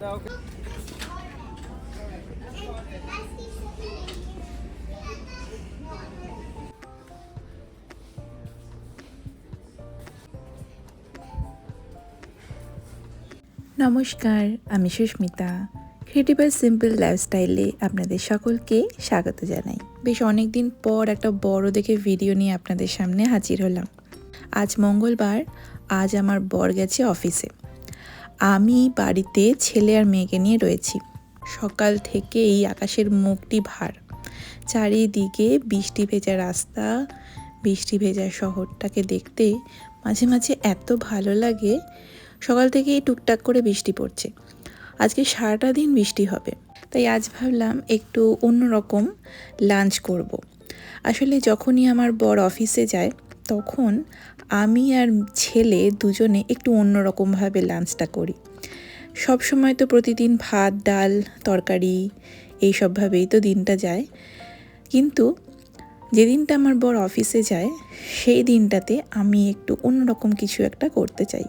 নমস্কার, আমি সুস্মিতা। ক্রিয়েটিভ আর সিম্পল লাইফস্টাইলে আপনাদের সকলকে স্বাগত জানাই। বেশ অনেক দিন পর একটা বড় দেখে ভিডিও নিয়ে আপনাদের সামনে হাজির হলাম। আজ মঙ্গলবার, আজ আমার বর গেছে অফিসে। আমি বাড়িতে ছেলে আর মেয়েকে নিয়ে রয়েছি। সকাল থেকে এই আকাশের মুখটি ভার, চারিদিকে বৃষ্টি ভেজা রাস্তা, বৃষ্টি ভেজা শহরটাকে দেখতে মাঝে মাঝে এত ভালো লাগে। সকাল থেকেই টুকটাক করে বৃষ্টি পড়ছে। আজকে সারাটা দিন বৃষ্টি হবে, তাই আজ ভাবলাম একটু অন্যরকম লাঞ্চ করব। আসলে যখনই আমার বর অফিসে যায় তখন আমি আর ছেলে দুজনে একটু অন্যরকমভাবে লাঞ্চটা করি। সব সময় তো প্রতিদিন ভাত ডাল তরকারি এইসবভাবেই তো দিনটা যায়, কিন্তু যেদিনটা আমার বর অফিসে যায় সেই দিনটাতে আমি একটু অন্যরকম কিছু একটা করতে চাই।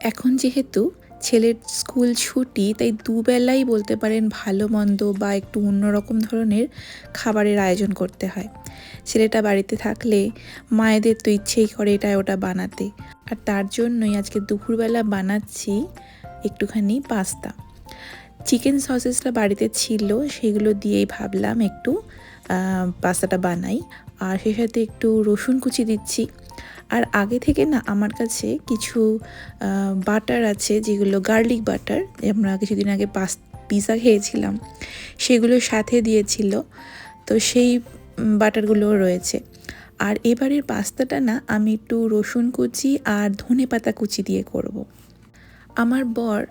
এখন যেহেতু ছেলের স্কুল ছুটি, তাই দুবেলাই বলতে পারেন ভালো মন্দ বা একটু অন্যরকম ধরনের খাবারের আয়োজন করতে হয়। ছেলেটা বাড়িতে থাকলে মায়েদের তো ইচ্ছেই করে এটা ওটা বানাতে, আর তার জন্যই আজকে দুপুরবেলা বানাচ্ছি একটুখানি পাস্তা। চিকেন সসেসটা বাড়িতে ছিল, সেগুলো দিয়েই ভাবলাম একটু পাস্তাটা বানাই। আর সেই সাথে একটু রসুন কুচি দিচ্ছি। আর আগে থেকে না আমার কাছে কিছু বাটার আছে, যেগুলো গার্লিক বাটার, আমরা কিছুদিন আগে পিৎজা খেয়েছিলাম, সেগুলোর সাথে দিয়েছিল, তো সেই বাটারগুলো রয়েছে। আর এবারের পাস্তাটা না আমি একটু রসুন কুচি আর ধনেপাতা কুচি দিয়ে করব। আমার বর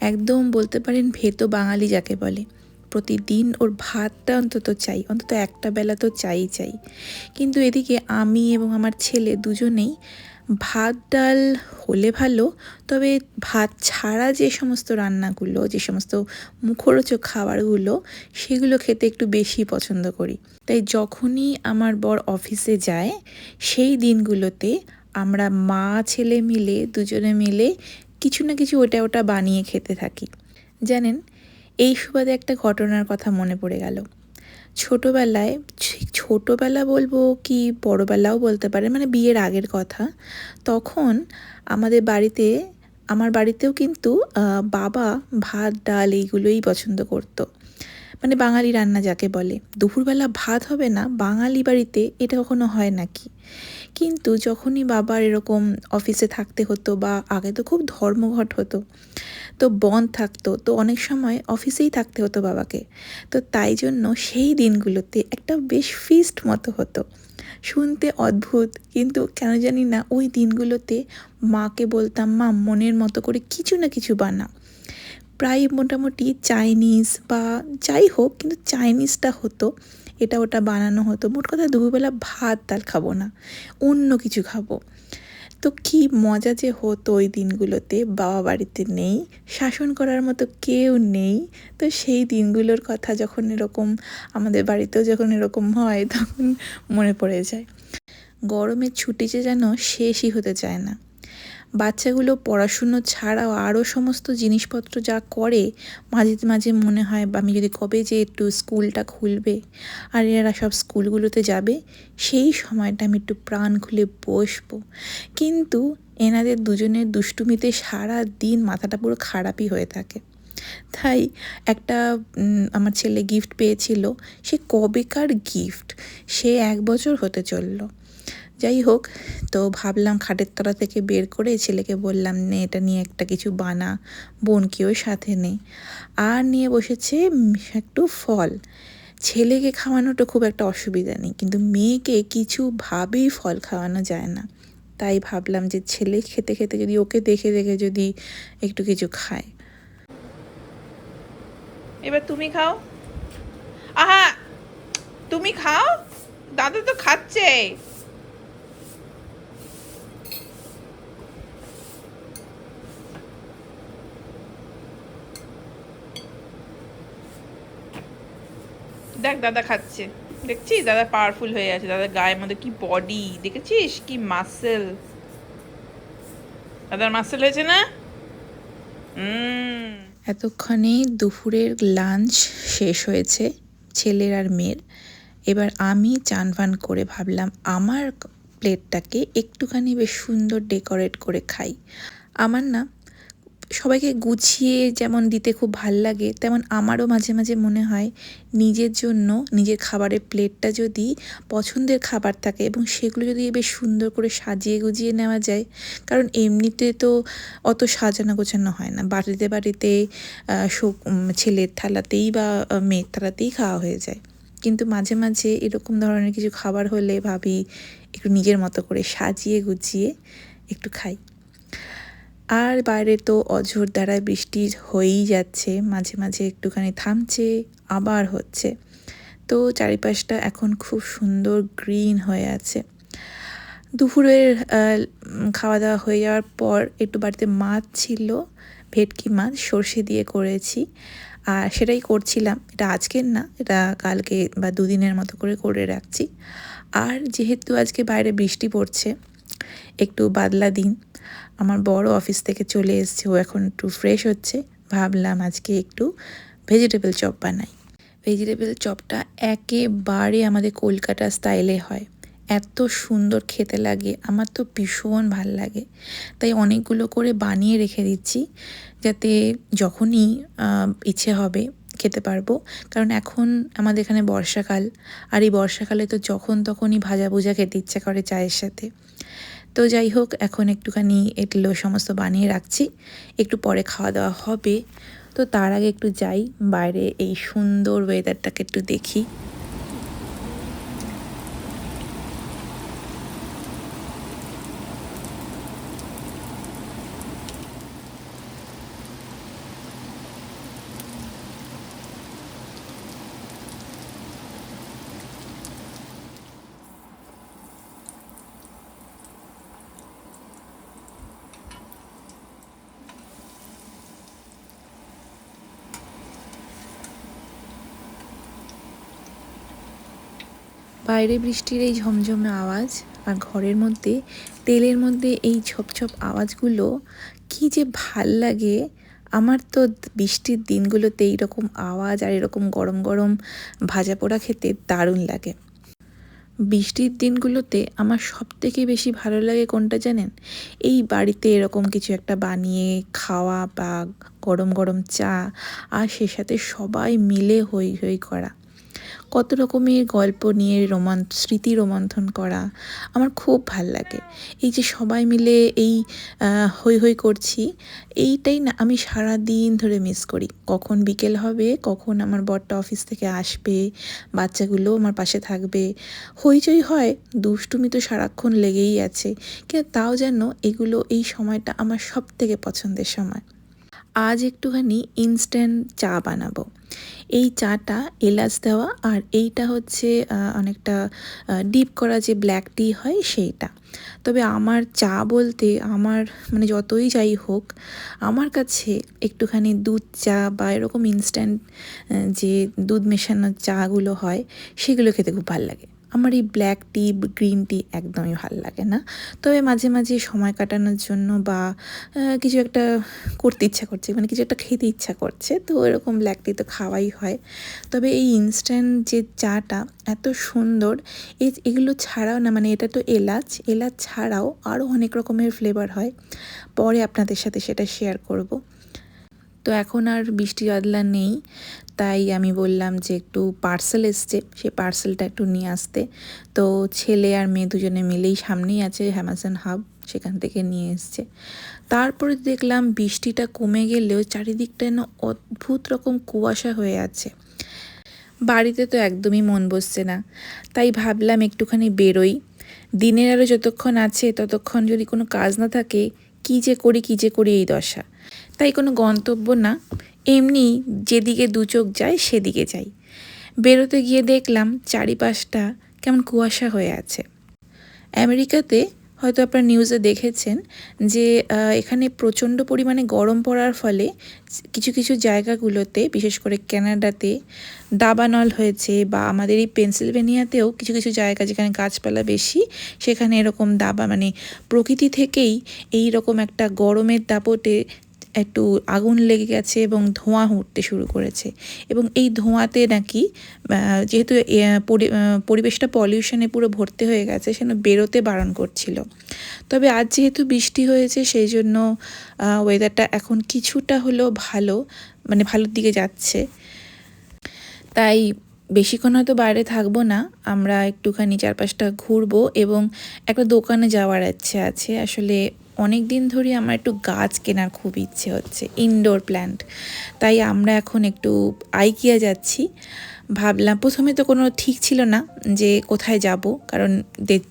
একদম বলতে পারেন ভেতো বাঙালি যাকে বলে, প্রতিদিন ওর ভাতটা অন্তত চাই, অন্তত একটা বেলা তো চাই। কিন্তু এদিকে আমি এবং আমার ছেলে দুজনেই ভাত ডাল হলে ভালো, তবে ভাত ছাড়া যে সমস্ত রান্নাগুলো, যে সমস্ত মুখরোচক খাবারগুলো, সেগুলো খেতে একটু বেশি পছন্দ করি। তাই যখনই আমার বর অফিসে যায় সেই দিনগুলোতে আমরা মা ছেলে মিলে দুজনে মিলে কিছু না কিছু ওটা বানিয়ে খেতে থাকি। জানেন, এই সুবাদে একটা ঘটনার কথা মনে পড়ে গেল। ছোটোবেলা বলবো কি বড়োবেলাও বলতে পারে, মানে বিয়ের আগের কথা। তখন আমার বাড়িতেও কিন্তু বাবা ভাত ডাল এইগুলোই পছন্দ করতো, মানে বাঙালি রান্না যাকে বলে। দুপুরবেলা ভাত হবে না বাঙালি বাড়িতে, এটা কখনো হয় নাকি? কিন্তু যখনই বাবার এরকম অফিসে থাকতে হতো, বা আগে তো খুব ধর্মঘট হতো, তো বন্ধ থাকতো, তো অনেক সময় অফিসেই থাকতে হতো বাবাকে, তো তাই জন্য সেই দিনগুলোতে একটা বেশ ফিস্ট মতো হতো। শুনতে অদ্ভুত, কিন্তু কেন জানি না ওই দিনগুলোতে মাকে বলতাম, মা মনের মতো করে কিছু না কিছু বানা। প্রায় মোটামুটি চাইনিজ বা যাই হোক, কিন্তু চাইনিজটা হতো, এটা ওটা বানানো হতো। মোট কথা দুপুরবেলা ভাত ডাল খাবো না, অন্য কিছু খাবো। তো কি মজা যে হতো ওই দিনগুলোতে। বাবা বাড়িতে নেই, শাসন করার মতো কেউ নেই, তো সেই দিনগুলোর কথা যখন এরকম আমাদের বাড়িতেও যখন এরকম হয় তখন মনে পড়ে যায়। গরমের ছুটি যে যেন শেষই হতে চায় না। বাচ্চাগুলো পড়াশুনো ছাড়াও আরও সমস্ত জিনিসপত্র যা করে, মাঝে মাঝে মনে হয় আমি যদি কবে যে একটু স্কুলটা খুলবে আর এরা সব স্কুলগুলোতে যাবে, সেই সময়টা আমি একটু প্রাণ খুলে বসবো। কিন্তু এনাদের দুজনের দুষ্টুমিতে সারা দিন মাথাটা পুরো খারাপই হয়ে থাকে। তাই একটা আমার ছেলে গিফট পেয়েছিল, সে কবেকার গিফট, সে 1 বছর হতে চললো। যাই হোক, তো ভাবলাম খাটের তলা থেকে বের করে ছেলেকে বললাম, নে এটা নিয়ে একটা কিছু বানা, বোনকেও সাথে নে। আর নিয়ে বসেছে একটু ফল। ছেলেকে খাওয়ানোটা খুব একটা অসুবিধা নেই, কিন্তু মেয়েকে কিছুভাবেই ফল খাওয়ানো যায় না। তাই ভাবলাম যে ছেলে খেতে খেতে যদি ওকে দেখে দেখে যদি একটু কিছু খায়। এবার তুমি খাও। আহা, তুমি খাও, দাদা তো খাচ্ছে। দেখ দাদা খাচ্ছে, দেখছিস দাদা পাওয়ারফুল হয়ে আছে, দাদার গায়ের মধ্যে কি বডি দেখেছিস, কি মাসেল, দাদার মাসেল হয়েছে না? এতক্ষণে দুপুরের লাঞ্চ শেষ হয়েছে ছেলের আর মেয়ের। এবার আমি চান ফান করে ভাবলাম আমার প্লেটটাকে একটুখানি বেশ সুন্দর ডেকোরেট করে খাই। আমার না সবাইকে গুছিয়ে যেমন দিতে খুব ভাল লাগে, তেমন আমারও মাঝে মাঝে মনে হয় নিজের জন্য নিজের খাবারের প্লেটটা যদি পছন্দের খাবার থাকে এবং সেগুলো যদি বেশ সুন্দর করে সাজিয়ে গুজিয়ে নেওয়া যায়, কারণ এমনিতে তো অত সাজানো গোছানো হয় না, বাড়িতে বাড়িতে ছেলের থালাতেই বা মেয়ের থালাতেই খাওয়া হয়ে যায়। কিন্তু মাঝে মাঝে এরকম ধরনের কিছু খাবার হলে ভাবি একটু নিজের মতো করে সাজিয়ে গুছিয়ে একটু খাই। আর বাইরে তো অঝোর ধারায় বৃষ্টি হয়েই যাচ্ছে, মাঝে মাঝে একটুখানি থামছে আবার হচ্ছে। তো চারিপাশটা এখন খুব সুন্দর গ্রিন হয়ে আছে। দুপুরের খাওয়া দাওয়া হয়ে যাওয়ার পর একটু বাড়িতে মাছ ছিল, ভেটকি মাছ সর্ষে দিয়ে করেছি, আর সেটাই করছিলাম। এটা আজকের না, এটা কালকে বা দুদিনের মতো করে রাখছি। আর যেহেতু আজকে বাইরে বৃষ্টি পড়ছে, একটু বাদলা দিন, আমার বড় অফিস থেকে চলে এসছে, ও এখন একটু ফ্রেশ হচ্ছে, ভাবলাম আজকে একটু ভেজিটেবল চপ বানাই। ভেজিটেবল চপটা একেবারে আমাদের কলকাতা স্টাইলে হয়, এত সুন্দর খেতে লাগে, আমার তো ভীষণ ভাল লাগে। তাই অনেকগুলো করে বানিয়ে রেখে দিচ্ছি, যাতে যখনই ইচ্ছে হবে খেতে পারবো। কারণ এখন আমাদের এখানে বর্ষাকাল, আর এই বর্ষাকালে তো যখন তখনই ভাজা ভুজা খেতে ইচ্ছা করে চায়ের সাথে। তো যাই হোক, এখন একটুখানি এগুলো সমস্ত বানিয়ে রাখছি, একটু পরে খাওয়া দাওয়া হবে। তো তার আগে একটু যাই বাইরে, এই সুন্দর ওয়েদারটাকে একটু দেখি। বাইরে বৃষ্টির এই ঝমঝমে আওয়াজ, আর ঘরের মধ্যে তেলের মধ্যে এই ছপ ছপ আওয়াজগুলো কি যে ভাল লাগে। আমার তো বৃষ্টির দিনগুলোতে এইরকম আওয়াজ আর এরকম গরম গরম ভাজা পোড়া খেতে দারুণ লাগে। বৃষ্টির দিনগুলোতে আমার সবথেকে বেশি ভালো লাগে কোনটা জানেন? এই বাড়িতে এরকম কিছু একটা বানিয়ে খাওয়া, বা গরম গরম চা, আর সে সাথে সবাই মিলে হই হই করা, কত রকমের গল্প নিয়ে স্মৃতি রোমন্থন করা আমার খুব ভাল লাগে। এই যে সবাই মিলে এই হই হই করছি, এইটাই না আমি সারা দিন ধরে মিস করি। কখন বিকেল হবে, কখন আমার বরটা অফিস থেকে আসবে, বাচ্চাগুলো আমার পাশে থাকবে, হইচই হয়, দুষ্টুমি তো সারাক্ষণ লেগেই আছে। কিন্তু তাও যেন এগুলো, এই সময়টা আমার সব থেকে পছন্দের সময়। আজ একটুখানি ইনস্ট্যান্ট চা বানাবো। এই চাটা এলাচ দেওয়া, আর এইটা হচ্ছে অনেকটা ডিপ করা যে ব্ল্যাক টি হয় সেইটা। তবে আমার চা বলতে, আমার মানে যতই যাই হোক, আমার কাছে একটুখানি দুধ চা বা এরকম ইনস্ট্যান্ট যে দুধ মেশানো চাগুলো হয় সেগুলো খেতে খুব ভালো লাগে। আমার এই ব্ল্যাক টি, গ্রিন টি একদমই ভালো লাগে না। তবে মাঝে মাঝে সময় কাটানোর জন্য বা কিছু একটা করতে ইচ্ছা করছে, মানে কিছু একটা খেতে ইচ্ছা করছে, তো এরকম ব্ল্যাক টি তো খাওয়াই হয়। তবে এই ইনস্ট্যান্ট যে চাটা এত সুন্দর, এগুলো ছাড়াও না, মানে এটা তো এলাচ ছাড়াও আরও অনেক রকমের ফ্লেভার হয়, পরে আপনাদের সাথে সেটা শেয়ার করব। তো এখন আর বৃষ্টি বাদলা নেই, তাই আমি বললাম যে একটু পার্সেল এসছে, সেই পার্সেলটা একটু নিয়ে আসতে। তো ছেলে আর মেয়ে দুজনে মিলেই, সামনেই আছে অ্যামাজন হাব, সেখান থেকে নিয়ে এসছে। তারপরে দেখলাম বৃষ্টিটা কমে গেলেও চারিদিকটা যেন অদ্ভুত রকম কুয়াশা হয়ে আছে। বাড়িতে তো একদমই মন বসছে না, তাই ভাবলাম একটুখানি বেরোই। দিনের আলো যতক্ষণ আছে ততক্ষণ যদি কোনো কাজ না থাকে, কী যে করি এই দশা। তাই কোনো গন্তব্য না, এমনি যেদিকে দু চোখ যায় সেদিকে যাই। বেরোতে গিয়ে দেখলাম চারিপাশটা কেমন কুয়াশা হয়ে আছে। আমেরিকাতে হয়তো আপনারা নিউজে দেখেছেন যে এখানে প্রচণ্ড পরিমাণে গরম পড়ার ফলে কিছু কিছু জায়গাগুলোতে, বিশেষ করে কানাডাতে দাবানল হয়েছে, বা আমাদের এই পেনসিলভেনিয়াতেও কিছু কিছু জায়গা যেখানে গাছপালা বেশি, সেখানে এরকম দাবা, মানে প্রকৃতি থেকেই এই রকম একটা গরমের দাপটে একটু আগুন লেগে গেছে এবং ধোঁয়া উঠতে শুরু করেছে, এবং এই ধোঁয়াতে নাকি যেহেতু পরিবেশটা পলিউশনে পুরো ভর্তি হয়ে গেছে, সেজন্য বেরোতে বারণ করছিল। তবে আজ যেহেতু বৃষ্টি হয়েছে সেই জন্য ওয়েদারটা এখন কিছুটা হলেও ভালো, মানে ভালোর দিকে যাচ্ছে। তাই বেশিক্ষণ হয়তো বাইরে থাকবো না, আমরা একটুখানি চারপাশটা ঘুরবো এবং একটা দোকানে যাওয়ার ইচ্ছে আছে। আসলে অনেক দিন ধরে আমার একটু গাছ কেনার খুব ইচ্ছে হচ্ছে, ইনডোর প্ল্যান্ট। তাই আমরা এখন একটু আইকিয়া যাচ্ছি। ভাবলাম, প্রথমে তো কোনো ঠিক ছিল না যে কোথায় যাব, কারণ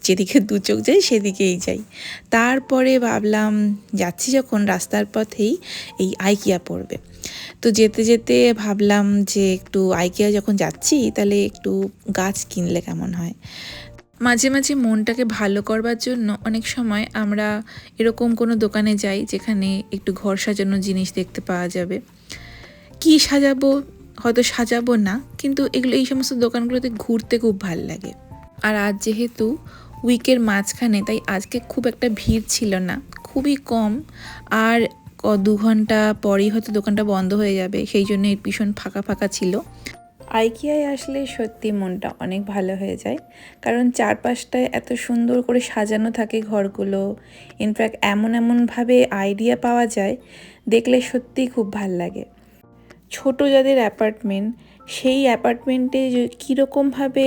যেদিকে দু চোখ যাই সেদিকেই যাই। তারপরে ভাবলাম যাচ্ছি যখন রাস্তার পথেই এই আইকিয়া পড়বে, তো যেতে যেতে ভাবলাম যে একটু আইকিয়া যখন যাচ্ছি তাহলে একটু গাছ কিনলে কেমন হয়। মাঝে মাঝে মনটাকে ভালো করবার জন্য অনেক সময় আমরা এরকম কোনো দোকানে যাই যেখানে একটু ঘর সাজানোর জিনিস দেখতে পাওয়া যাবে। কি সাজাবো, হয়তো সাজাবো না, কিন্তু এগুলো এই সমস্ত দোকানগুলোতে ঘুরতে খুব ভাল লাগে। আর আজ যেহেতু উইকের মাঝখানে, তাই আজকে খুব একটা ভিড় ছিল না, খুবই কম। আর 2 ঘন্টা পরেই হয়তো দোকানটা বন্ধ হয়ে যাবে, সেই জন্য ভীষণ ফাঁকা ফাঁকা ছিল। আইকিয়ায় আসলে সত্যি মনটা অনেক ভালো হয়ে যায়, কারণ চারপাশটায় এত সুন্দর করে সাজানো থাকে ঘরগুলো। ইনফ্যাক্ট এমনভাবে আইডিয়া পাওয়া যায়, দেখলে সত্যিই খুব ভাল লাগে। ছোট যাদের অ্যাপার্টমেন্ট, সেই অ্যাপার্টমেন্টে কীরকমভাবে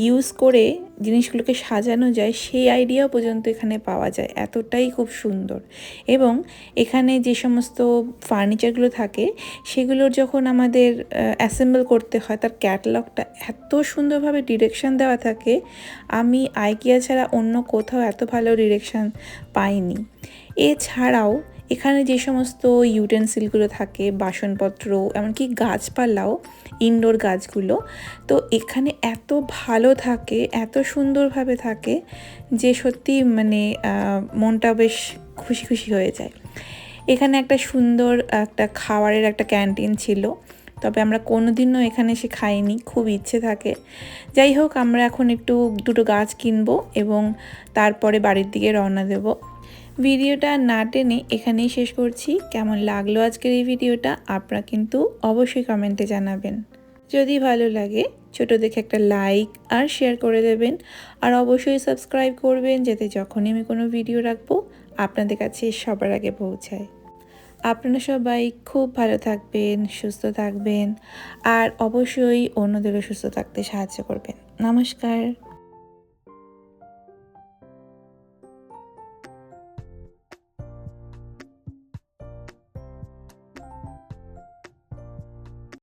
ইউজ করে জিনিসগুলোকে সাজানো যায় সেই আইডিয়াও পর্যন্ত এখানে পাওয়া যায়, এতটাই খুব সুন্দর। এবং এখানে যে সমস্ত ফার্নিচারগুলো থাকে সেগুলোর যখন আমাদের অ্যাসেম্বল করতে হয়, তার ক্যাটালগটা এত সুন্দরভাবে ডিরেকশন দেওয়া থাকে, আমি আইকিয়া ছাড়া অন্য কোথাও এত ভালো ডিরেকশন পাইনি। এছাড়াও এখানে যে সমস্ত ইউটেন্সিলগুলো থাকে, বাসনপত্র, এমনকি গাছপালাও, ইনডোর গাছগুলো, তো এখানে এত ভালো থাকে, এত সুন্দরভাবে থাকে যে সত্যি মানে মনটা বেশ খুশি খুশি হয়ে যায়। এখানে একটা সুন্দর একটা খাবারের একটা ক্যান্টিন ছিল, তবে আমরা কোনোদিনও এখানে এসে খাইনি, খুব ইচ্ছে থাকে। যাই হোক, আমরা এখন একটু দুটো গাছ কিনবো এবং তারপরে বাড়ির দিকে রওনা দেব। ভিডিওটা না টেনে এখানেই শেষ করছি। কেমন লাগলো আজকের এই ভিডিওটা আপনারা কিন্তু অবশ্যই কমেন্টে জানাবেন। যদি ভালো লাগে ছোট দেখে একটা লাইক আর শেয়ার করে দেবেন, আর অবশ্যই সাবস্ক্রাইব করবেন যাতে যখনই আমি কোনো ভিডিও রাখবো আপনাদের কাছে সবার আগে পৌঁছায়। আপনারা সবাই খুব ভালো থাকবেন, সুস্থ থাকবেন, আর অবশ্যই অন্যদেরও সুস্থ থাকতে সাহায্য করবেন। নমস্কার।